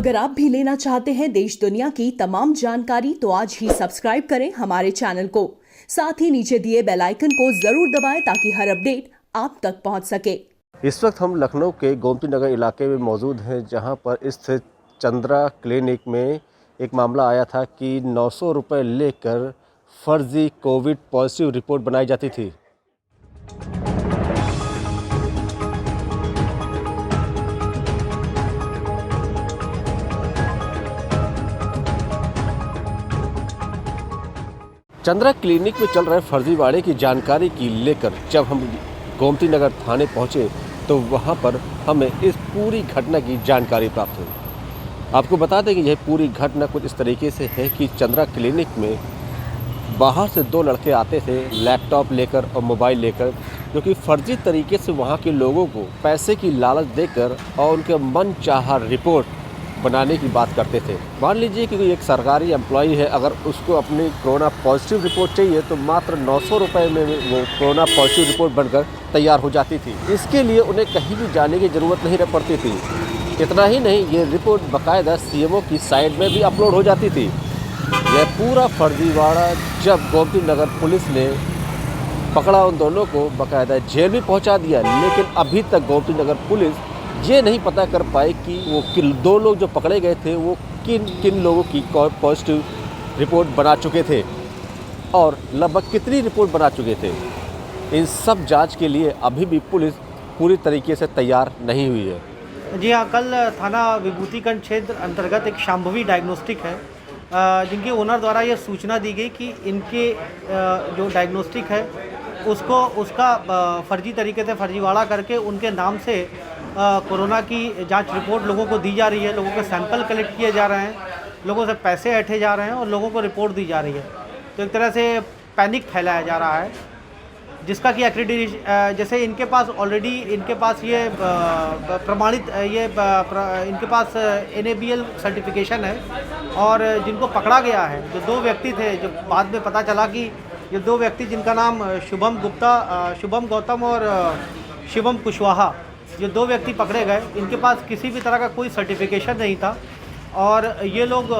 अगर आप भी लेना चाहते हैं देश दुनिया की तमाम जानकारी तो आज ही सब्सक्राइब करें हमारे चैनल को। साथ ही नीचे दिए बेल आइकन को जरूर दबाएं ताकि हर अपडेट आप तक पहुंच सके। इस वक्त हम लखनऊ के गोमती नगर इलाके में मौजूद हैं, जहां पर स्थित चंद्रा क्लिनिक में एक मामला आया था कि 900 रुपये लेकर फर्जी कोविड पॉजिटिव रिपोर्ट बनाई जाती थी। चंद्रा क्लिनिक में चल रहे फर्जीवाड़े की जानकारी की लेकर जब हम गोमती नगर थाने पहुंचे तो वहां पर हमें इस पूरी घटना की जानकारी प्राप्त हुई। आपको बता दें कि यह पूरी घटना कुछ इस तरीके से है कि चंद्रा क्लिनिक में बाहर से दो लड़के आते थे लैपटॉप लेकर और मोबाइल लेकर, जो कि फर्जी तरीके से वहां के लोगों को पैसे की लालच देकर और उनके मन चाहा रिपोर्ट बनाने की बात करते थे। मान लीजिए कि कोई एक सरकारी एम्प्लॉई है, अगर उसको अपनी कोरोना पॉजिटिव रिपोर्ट चाहिए तो मात्र 900 रुपये में वो कोरोना पॉजिटिव रिपोर्ट बनकर तैयार हो जाती थी। इसके लिए उन्हें कहीं भी जाने की ज़रूरत नहीं पड़ती थी। इतना ही नहीं, ये रिपोर्ट बाकायदा सीएमओ की साइट में भी अपलोड हो जाती थी। यह पूरा फर्जीवाड़ा जब गोमती नगर पुलिस ने पकड़ा, उन दोनों को बाकायदा जेल भी पहुँचा दिया, लेकिन अभी तक गोमती नगर पुलिस ये नहीं पता कर पाए कि वो दो लोग जो पकड़े गए थे वो किन किन लोगों की पॉजिटिव रिपोर्ट बना चुके थे और लगभग कितनी रिपोर्ट बना चुके थे। इन सब जांच के लिए अभी भी पुलिस पूरी तरीके से तैयार नहीं हुई है। जी हाँ, कल थाना विभूतिखंड क्षेत्र अंतर्गत एक शांभवी डायग्नोस्टिक है, जिनके ओनर द्वारा ये सूचना दी गई कि इनके जो डायग्नोस्टिक है उसका फर्जी तरीके से फर्जीवाड़ा करके उनके नाम से कोरोना की जांच रिपोर्ट लोगों को दी जा रही है। लोगों के सैंपल कलेक्ट किए जा रहे हैं, लोगों से पैसे ऐंठे जा रहे हैं और लोगों को रिपोर्ट दी जा रही है। तो एक तरह से पैनिक फैलाया जा रहा है, जिसका कि एक्रेडिटेशन जैसे इनके पास ऑलरेडी इनके पास ये प्रमाणित इनके पास NABL सर्टिफिकेशन है। और जिनको पकड़ा गया है, जो दो व्यक्ति थे, जो बाद में पता चला कि ये दो व्यक्ति जिनका नाम शुभम गौतम और शिवम कुशवाहा, ये दो व्यक्ति पकड़े गए। इनके पास किसी भी तरह का कोई सर्टिफिकेशन नहीं था और ये लोग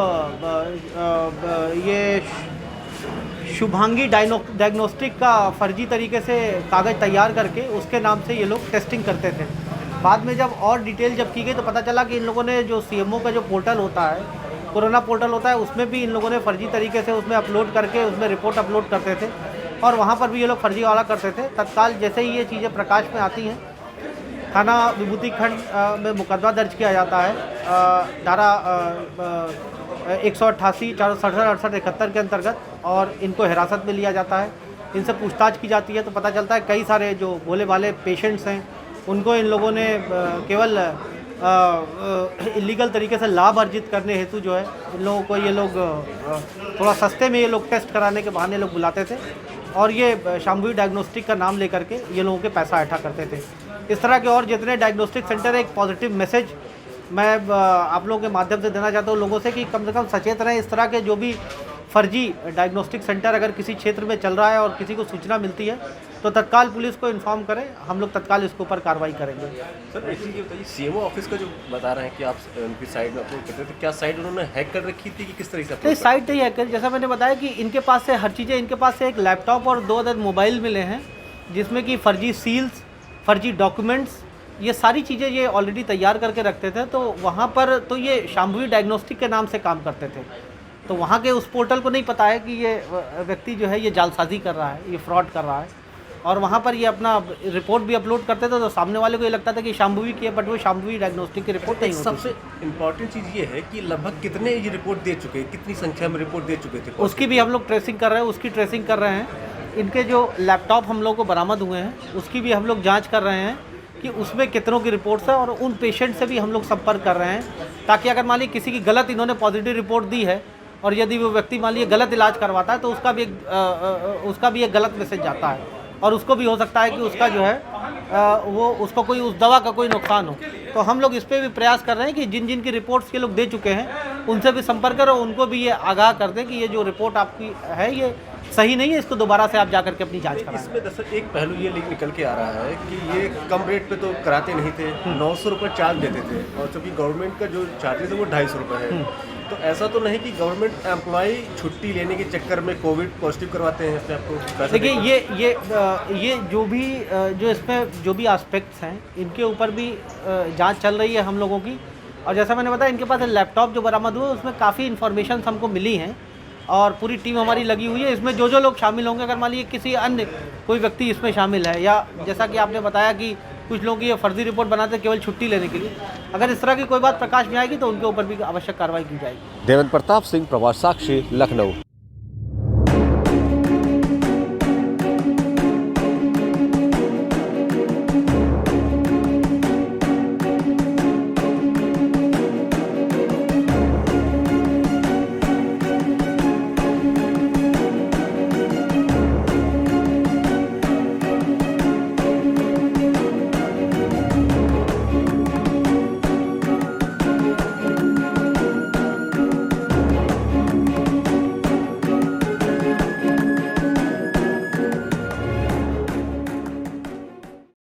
ये शुभांगी डायग्नोस्टिक का फर्जी तरीके से कागज़ तैयार करके उसके नाम से ये लोग टेस्टिंग करते थे। बाद में जब और डिटेल जब की गई तो पता चला कि इन लोगों ने जो CMO का जो पोर्टल होता है, कोरोना पोर्टल होता है, उसमें भी इन लोगों ने फर्जी तरीके से उसमें अपलोड करके उसमें रिपोर्ट अपलोड करते थे और वहाँ पर भी ये लोग फर्जीवाड़ा करते थे। तत्काल जैसे ही ये चीज़ें प्रकाश में आती हैं, थाना विभूतिखंड में मुकदमा दर्ज किया जाता है धारा 188, 467, 68, 71 के अंतर्गत, और इनको हिरासत में लिया जाता है। इनसे पूछताछ की जाती है तो पता चलता है कई सारे जो भोले भाले पेशेंट्स हैं उनको इन लोगों ने केवल इलीगल तरीके से लाभ अर्जित करने हेतु जो है इन लोगों को ये लोग थोड़ा सस्ते में ये लोग टेस्ट कराने के बहाने लोग बुलाते थे और ये शांभवी डायग्नोस्टिक का नाम लेकर के ये लोगों के पैसा इकट्ठा करते थे। इस तरह के और जितने डायग्नोस्टिक सेंटर है, एक पॉजिटिव मैसेज मैं आप लोगों के माध्यम से देना चाहता हूँ लोगों से कि कम से कम सचेत रहें। इस तरह के जो भी फर्जी डायग्नोस्टिक सेंटर अगर किसी क्षेत्र में चल रहा है और किसी को सूचना मिलती है तो तत्काल पुलिस को इन्फॉर्म करें, हम लोग तत्काल इसके ऊपर कार्रवाई करेंगे। सर एक चीज़ ये बताइए, CMO ऑफिस का जो बता रहे हैं कि आप उनकी साइट में अपलोड करते थे, क्या साइट उन्होंने हैक कर रखी थी कि किस तरीके से? नहीं, साइट नहीं हैक कर, जैसा मैंने बताया कि इनके पास से हर चीज़ें, इनके पास से एक लैपटॉप और 2 अदद मोबाइल मिले हैं जिसमें कि फर्जी सील्स, फर्जी डॉक्यूमेंट्स, ये सारी चीज़ें ये ऑलरेडी तैयार करके रखते थे। तो वहाँ पर तो ये शांभवी डायग्नोस्टिक के नाम से काम करते थे, तो वहाँ के उस पोर्टल को नहीं पता है कि ये व्यक्ति जो है ये जालसाजी कर रहा है, ये फ्रॉड कर रहा है। और वहाँ पर ये अपना रिपोर्ट भी अपलोड करते थे तो सामने वाले को ये लगता था कि शांभवी की है, बट वो शांभवी डायग्नोस्टिक की रिपोर्ट नहीं होती। सबसे इम्पॉर्टेंट चीज़ ये है कि लगभग कितने ये रिपोर्ट दे चुके हैं, कितनी संख्या में रिपोर्ट दे चुके थे, उसकी भी हम लोग ट्रेसिंग कर रहे हैं, उसकी ट्रेसिंग कर रहे हैं। इनके जो लैपटॉप हम लोग को बरामद हुए हैं उसकी भी हम लोग जाँच कर रहे हैं कि उसमें कितनों की रिपोर्ट्स है, और उन पेशेंट से भी हम लोग संपर्क कर रहे हैं ताकि अगर मान लीजिए किसी की गलत इन्होंने पॉजिटिव रिपोर्ट दी है और यदि वो व्यक्ति मान लीजिए गलत इलाज करवाता है तो उसका भी एक गलत मैसेज जाता है और उसको भी हो सकता है कि उसका जो है वो उसको कोई उस दवा का कोई नुकसान हो। तो हम लोग इस पर भी प्रयास कर रहे हैं कि जिन जिन की रिपोर्ट्स ये लोग दे चुके हैं उनसे भी संपर्क करो, उनको भी ये आगाह कर दें कि ये जो रिपोर्ट आपकी है ये सही नहीं है, इसको दोबारा से आप जा करके अपनी जाँच कराएं। इसमें दरअसल एक पहलू ये निकल के आ रहा है कि ये कम रेट पे तो कराते नहीं थे, 900 रुपये चार्ज देते थे, और चूँकि गवर्नमेंट का जो चार्जेस है वो 250 रुपये है। तो ऐसा तो नहीं कि गवर्नमेंट एम्प्लॉय छुट्टी लेने के चक्कर में कोविड पॉजिटिव करवाते हैं इसमें आपको पैसे देखिए देकर? ये जो भी जो इसमें जो भी एस्पेक्ट्स हैं इनके ऊपर भी जांच चल रही है हम लोगों की। और जैसा मैंने बताया, इनके पास लैपटॉप जो बरामद हुआ उसमें काफ़ी इन्फॉर्मेशन हमको मिली हैं और पूरी टीम हमारी लगी हुई है। इसमें जो लोग शामिल होंगे, अगर मान लीजिए किसी अन्य कोई व्यक्ति इसमें शामिल है, या जैसा कि आपने बताया कि कुछ लोग ये फर्जी रिपोर्ट बनाते हैं केवल छुट्टी लेने के लिए, अगर इस तरह की कोई बात प्रकाश में आएगी तो उनके ऊपर भी आवश्यक कार्रवाई की जाएगी। देवेंद्र प्रताप सिंह, प्रभात साक्षी, लखनऊ।